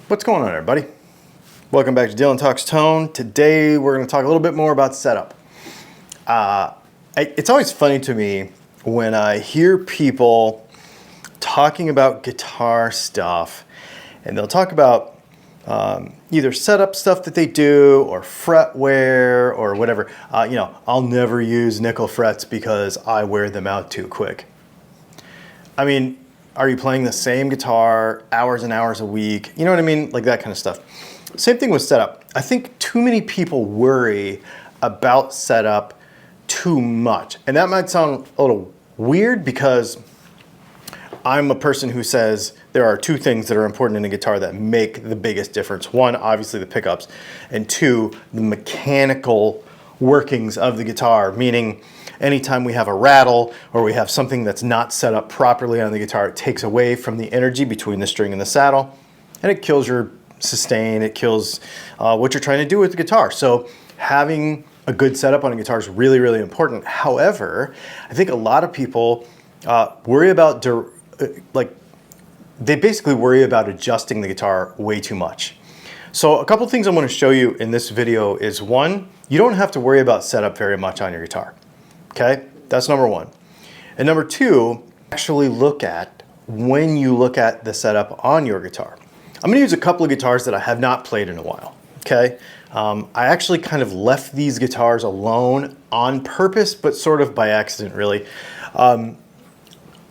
What's going on, everybody? Welcome back to Dylan Talks Tone. Today we're going to talk a little bit more about setup. It's always funny to me when I hear people talking about guitar stuff, and they'll talk about either setup stuff that they do or fret wear or whatever. I'll never use nickel frets because I wear them out too quick. I mean, are you playing the same guitar hours and hours a week? You know what I mean? Like that kind of stuff. Same thing with setup. I think too many people worry about setup too much. And that might sound a little weird because I'm a person who says there are two things that are important in a guitar that make the biggest difference. One, obviously the pickups, and two, the mechanical workings of the guitar, meaning anytime we have a rattle or we have something that's not set up properly on the guitar, it takes away from the energy between the string and the saddle, and it kills your sustain, it kills what you're trying to do with the guitar. So having a good setup on a guitar is really, really important. However, I think a lot of people worry about, they basically worry about adjusting the guitar way too much. So a couple things I'm going to show you in this video is, one, you don't have to worry about setup very much on your guitar. Okay, that's number one. And number two, actually look at when you look at the setup on your guitar. I'm going to use a couple of guitars that I have not played in a while. Okay, I actually kind of left these guitars alone on purpose, but sort of by accident, really. I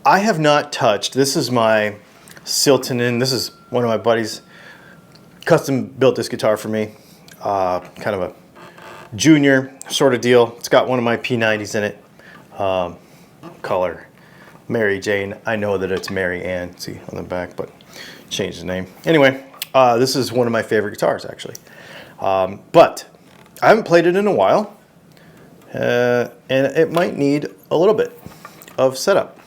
have not touched. This is my Siltonen. This is one of my buddies. Custom built this guitar for me. Kind of a junior sort of deal. It's got one of my P90s in it. Color Mary Jane. I know that it's Mary Ann, see on the back, but changed the name. Anyway, this is one of my favorite guitars, actually. But I haven't played it in a while, and it might need a little bit of setup.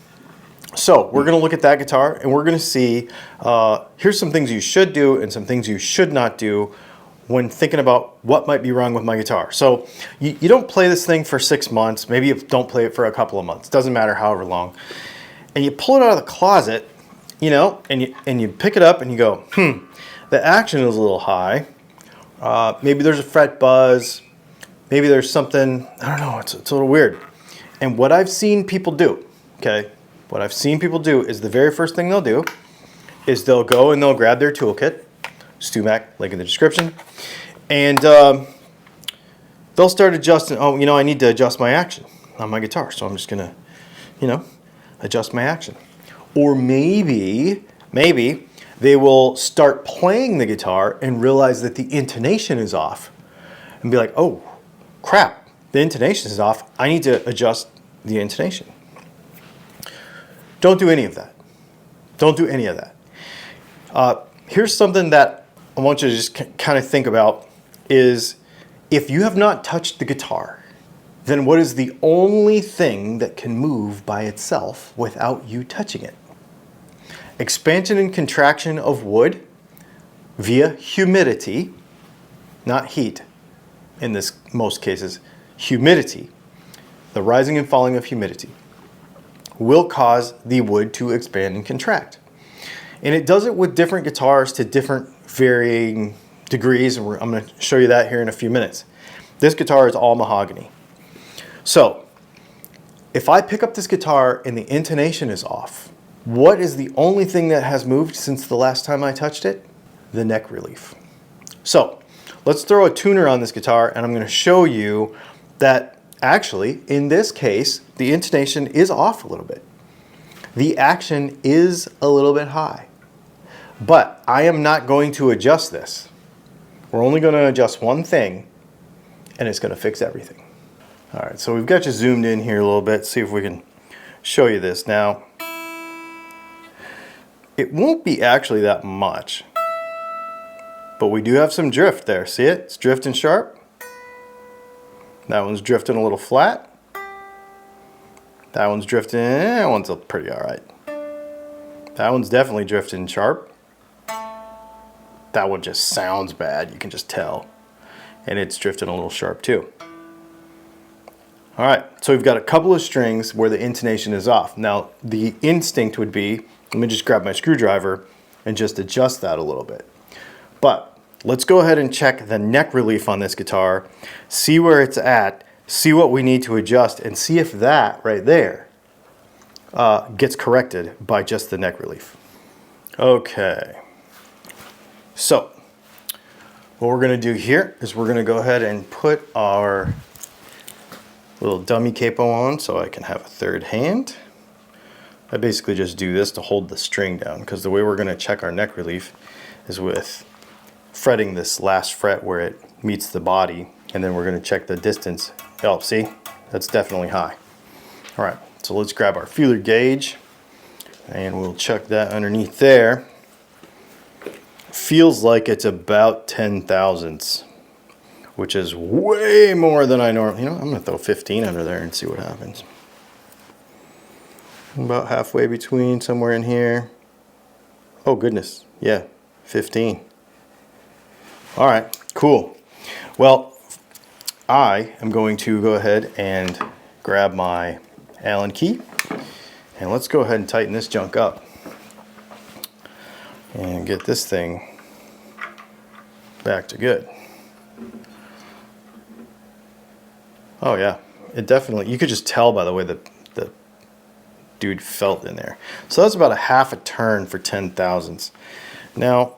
So we're going to look at that guitar, and we're going to see, here's some things you should do and some things you should not do when thinking about what might be wrong with my guitar. So you don't play this thing for 6 months, maybe you don't play it for a couple of months, doesn't matter however long, and you pull it out of the closet, you know, and you pick it up and you go, the action is a little high, maybe there's a fret buzz, maybe there's something, I don't know, it's a little weird. And what I've seen people do, okay, what I've seen people do is the very first thing they'll do is they'll go and they'll grab their toolkit, StuMac, link in the description, and they'll start adjusting. Oh, you know, I need to adjust my action on my guitar, so I'm just gonna, adjust my action. Or maybe they will start playing the guitar and realize that the intonation is off, and be like, oh, crap, the intonation is off. I need to adjust the intonation. Don't do any of that. Don't do any of that. Here's something that I want you to just kind of think about is, if you have not touched the guitar, then what is the only thing that can move by itself without you touching it? Expansion and contraction of wood via humidity, not heat in this most cases, humidity, the rising and falling of humidity, will cause the wood to expand and contract. And it does it with different guitars to different varying degrees, and I'm going to show you that here in a few minutes. This guitar is all mahogany. So if I pick up this guitar and the intonation is off, what is the only thing that has moved since the last time I touched it? The neck relief. So let's throw a tuner on this guitar, and I'm going to show you that actually in this case the intonation is off a little bit. The action is a little bit high. But I am not going to adjust this. We're only going to adjust one thing, and it's going to fix everything. All right, so we've got you zoomed in here a little bit. See if we can show you this. Now, it won't be actually that much, but we do have some drift there. See it? It's drifting sharp. That one's drifting a little flat. That one's drifting, that one's pretty all right. That one's definitely drifting sharp. That one just sounds bad, you can just tell. And it's drifting a little sharp too. All right, so we've got a couple of strings where the intonation is off. Now, the instinct would be, let me just grab my screwdriver and just adjust that a little bit. But let's go ahead and check the neck relief on this guitar, see where it's at, see what we need to adjust, and see if that right there gets corrected by just the neck relief. Okay, so what we're going to do here is we're going to go ahead and put our little dummy capo on so I can have a third hand. I basically just do this to hold the string down, because the way we're going to check our neck relief is with fretting this last fret where it meets the body, and then we're going to check the distance. Oh, see? That's definitely high. All right, so let's grab our feeler gauge and we'll check that underneath there. Feels like it's about 10 thousandths, which is way more than I normally, I'm going to throw 15 under there and see what happens. About halfway between, somewhere in here. Oh goodness, yeah, 15. All right, cool. Well, I am going to go ahead and grab my Allen key, and let's go ahead and tighten this junk up and get this thing back to good. Oh yeah, it definitely, you could just tell by the way that the dude felt in there. So that's about a half a turn for 10 thousandths. Now,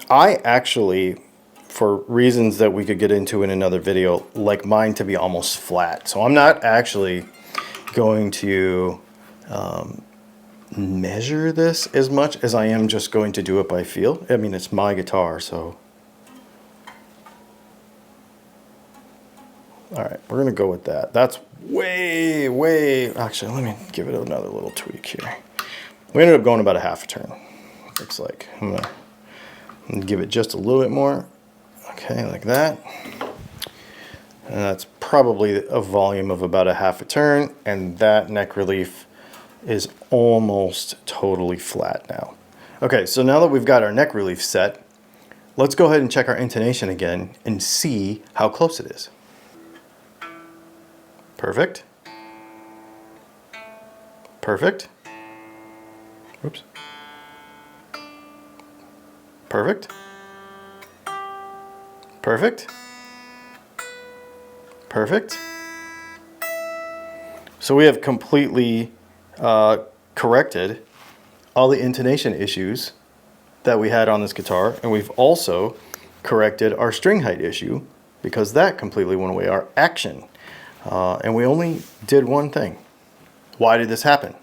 I actually, for reasons that we could get into in another video, like mine to be almost flat. So I'm not actually going to measure this as much as I am just going to do it by feel. I mean, it's my guitar, so. All right, we're gonna go with that. That's way, actually, let me give it another little tweak here. We ended up going about a half a turn, looks like. I'm gonna give it just a little bit more. Okay, like that. And that's probably a volume of about a half a turn, and that neck relief is almost totally flat now. Okay, so now that we've got our neck relief set, let's go ahead and check our intonation again and see how close it is. Perfect. Perfect. Oops. Perfect. Perfect. Perfect. So we have completely corrected all the intonation issues that we had on this guitar, and we've also corrected our string height issue because that completely went away, our action. And we only did one thing. Why did this happen?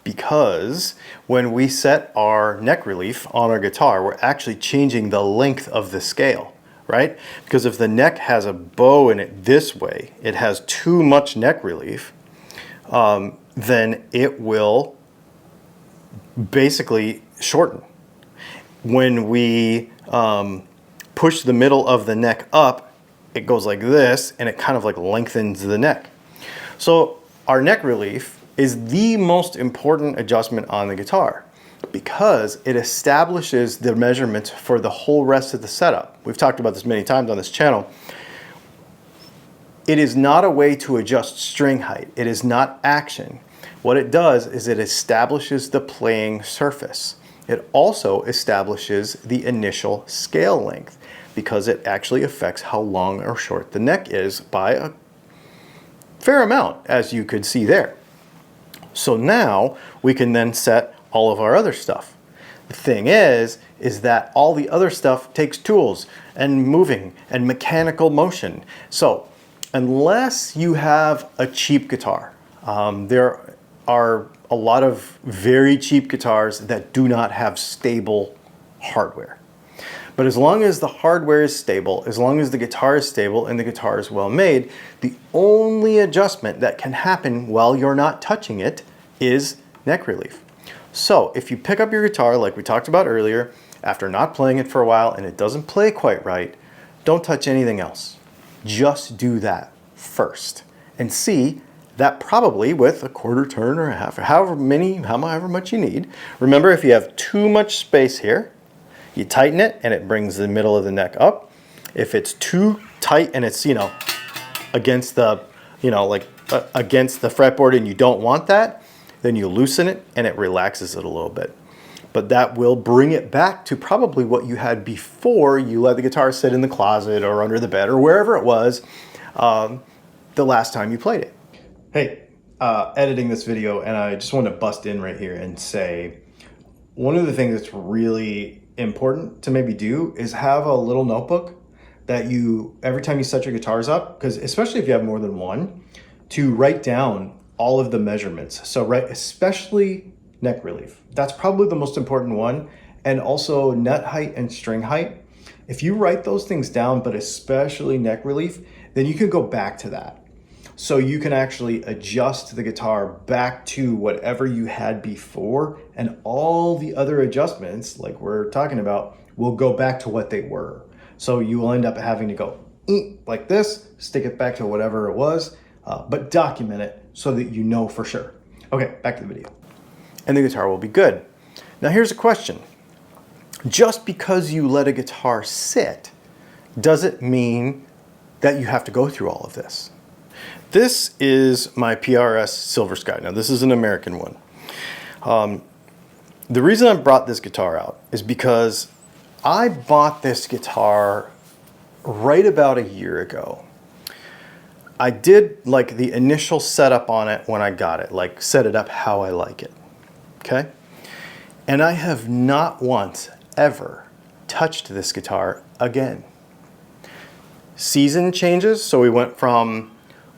Because when we set our neck relief on our guitar, we're actually changing the length of the scale, right? Because if the neck has a bow in it this way, it has too much neck relief, then it will basically shorten. When we push the middle of the neck up, it goes like this, and it kind of like lengthens the neck. So our neck relief is the most important adjustment on the guitar because it establishes the measurements for the whole rest of the setup. We've talked about this many times on this channel. It is not a way to adjust string height. It is not action. What it does is it establishes the playing surface. It also establishes the initial scale length because it actually affects how long or short the neck is by a fair amount, as you could see there. So now we can then set all of our other stuff. The thing is that all the other stuff takes tools and moving and mechanical motion. So unless you have a cheap guitar, there are a lot of very cheap guitars that do not have stable hardware. But as long as the hardware is stable, as long as the guitar is stable and the guitar is well made, the only adjustment that can happen while you're not touching it is neck relief. So if you pick up your guitar like we talked about earlier, after not playing it for a while and it doesn't play quite right, don't touch anything else. Just do that first and see that probably with a quarter turn or a half, however much you need. Remember, if you have too much space here, you tighten it and it brings the middle of the neck up. If it's too tight and it's, against the, against the fretboard and you don't want that, then you loosen it and it relaxes it a little bit. but that will bring it back to probably what you had before you let the guitar sit in the closet or under the bed or wherever it was the last time you played it. Hey, editing this video, and I just want to bust in right here and say, one of the things that's really important to maybe do is have a little notebook that you, every time you set your guitars up, because especially if you have more than one, to write down all of the measurements. So especially neck relief. That's probably the most important one. And also nut height and string height. If you write those things down, but especially neck relief, then you can go back to that. So you can actually adjust the guitar back to whatever you had before, and all the other adjustments, like we're talking about, will go back to what they were. So you will end up having to go like this, stick it back to whatever it was, but document it so that you know for sure. Okay, back to the video. And the guitar will be good. Now here's a question. Just because you let a guitar sit, does it mean that you have to go through all of this? This is my PRS Silver Sky. Now this is an American one. The reason I brought this guitar out is because I bought this guitar right about a year ago. I did like the initial setup on it when I got it, like set it up how I like it, okay? And I have not once ever touched this guitar again. Season changes, so we went from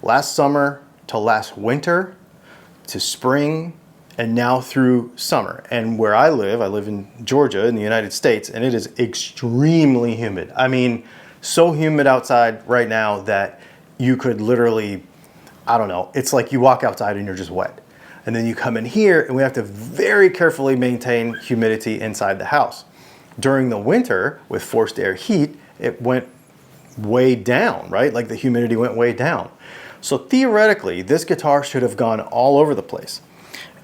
last summer to last winter to spring and now through summer. And where I live in Georgia in the United States, and it is extremely humid. I mean, so humid outside right now that you could literally, I don't know, it's like you walk outside and you're just wet. And then you come in here and we have to very carefully maintain humidity inside the house. During the winter with forced air heat, it went way down, right? Like the humidity went way down. So theoretically, this guitar should have gone all over the place.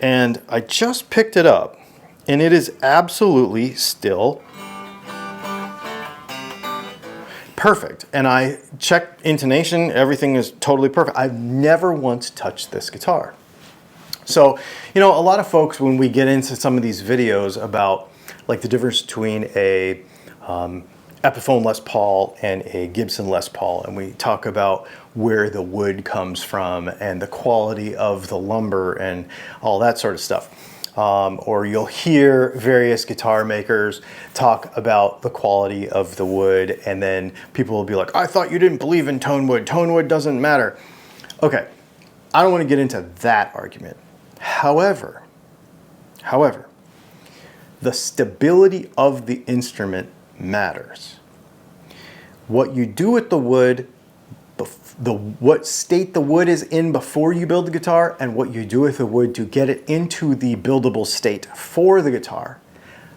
And I just picked it up, and it is absolutely still perfect. And I checked intonation, everything is totally perfect. I've never once touched this guitar. So, you know, a lot of folks, when we get into some of these videos about like the difference between a Epiphone Les Paul and a Gibson Les Paul, and we talk about where the wood comes from and the quality of the lumber and all that sort of stuff. Or you'll hear various guitar makers talk about the quality of the wood, and then people will be like, I thought you didn't believe in tone wood. Tone wood doesn't matter. Okay, I don't want to get into that argument. However, the stability of the instrument matters. What you do with the wood, what state the wood is in before you build the guitar, and what you do with the wood to get it into the buildable state for the guitar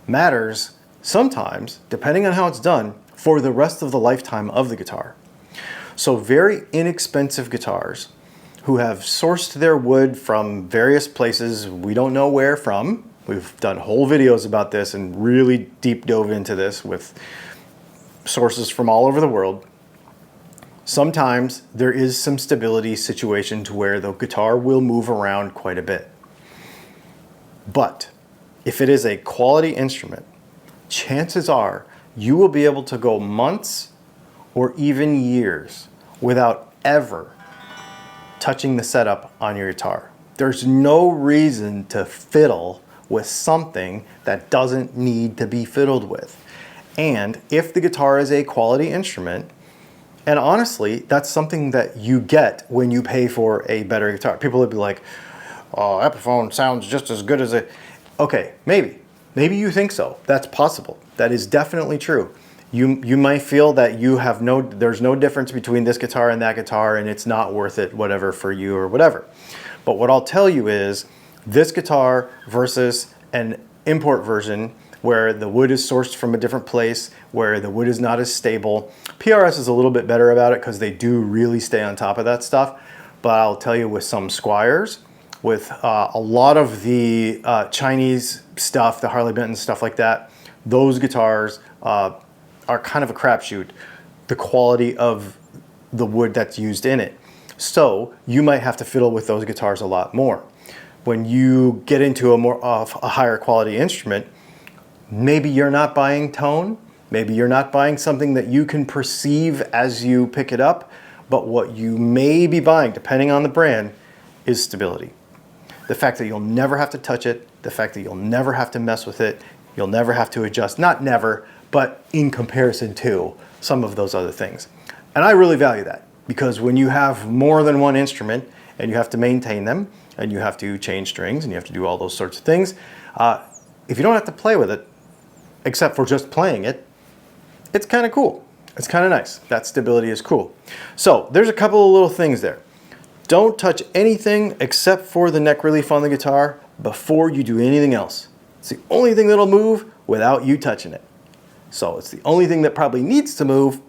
matters sometimes, depending on how it's done, for the rest of the lifetime of the guitar. So very inexpensive guitars who have sourced their wood from various places we don't know where from. We've done whole videos about this and really deep dove into this with sources from all over the world. Sometimes there is some stability situation to where the guitar will move around quite a bit. But if it is a quality instrument, chances are you will be able to go months or even years without ever touching the setup on your guitar. There's no reason to fiddle with something that doesn't need to be fiddled with. And if the guitar is a quality instrument, and honestly, that's something that you get when you pay for a better guitar. People would be like, oh, Epiphone sounds just as good as a... Okay, maybe you think so. That's possible. That is definitely true. You might feel that there's no difference between this guitar and that guitar, and it's not worth it, whatever, for you or whatever. But what I'll tell you is, this guitar versus an import version where the wood is sourced from a different place, where the wood is not as stable. PRS is a little bit better about it because they do really stay on top of that stuff. But I'll tell you, with some Squiers, with a lot of the Chinese stuff, the Harley Benton stuff like that, those guitars are kind of a crapshoot, the quality of the wood that's used in it. So you might have to fiddle with those guitars a lot more. When you get into a higher quality instrument, Maybe you're not buying tone. Maybe you're not buying something that you can perceive as you pick it up, but what you may be buying, depending on the brand, is stability. The fact that you'll never have to touch it, the fact that you'll never have to mess with it, you'll never have to adjust, not never, but in comparison to some of those other things. And I really value that, because when you have more than one instrument and you have to maintain them and you have to change strings and you have to do all those sorts of things, if you don't have to play with it, except for just playing it, it's kind of cool. It's kind of nice. That stability is cool. So there's a couple of little things there. Don't touch anything except for the neck relief on the guitar before you do anything else. It's the only thing that'll move without you touching it. So it's the only thing that probably needs to move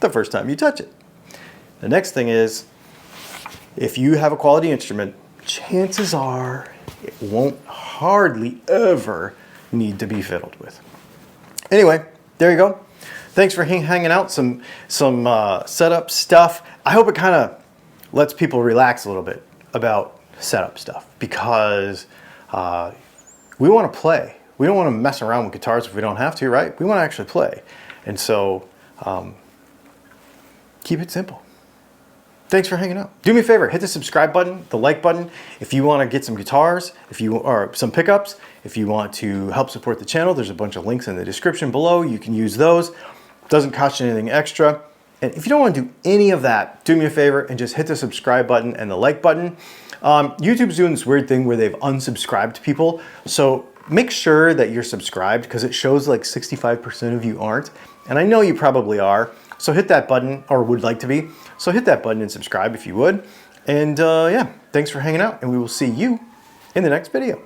the first time you touch it. The next thing is, if you have a quality instrument, chances are it won't hardly ever need to be fiddled with. Anyway, there you go. Thanks for hanging out, some setup stuff. I hope it kind of lets people relax a little bit about setup stuff, because we want to play. We don't want to mess around with guitars if we don't have to, right? We want to actually play. And so keep it simple. Thanks for hanging out. Do me a favor, hit the subscribe button, the like button. If you want to get some guitars, or some pickups, if you want to help support the channel, there's a bunch of links in the description below. You can use those. Doesn't cost you anything extra. And if you don't want to do any of that, do me a favor and just hit the subscribe button and the like button. YouTube's doing this weird thing where they've unsubscribed people. So make sure that you're subscribed, because it shows like 65% of you aren't. And I know you probably are. So hit that button, or would like to be. So hit that button and subscribe if you would. And yeah, thanks for hanging out, and we will see you in the next video.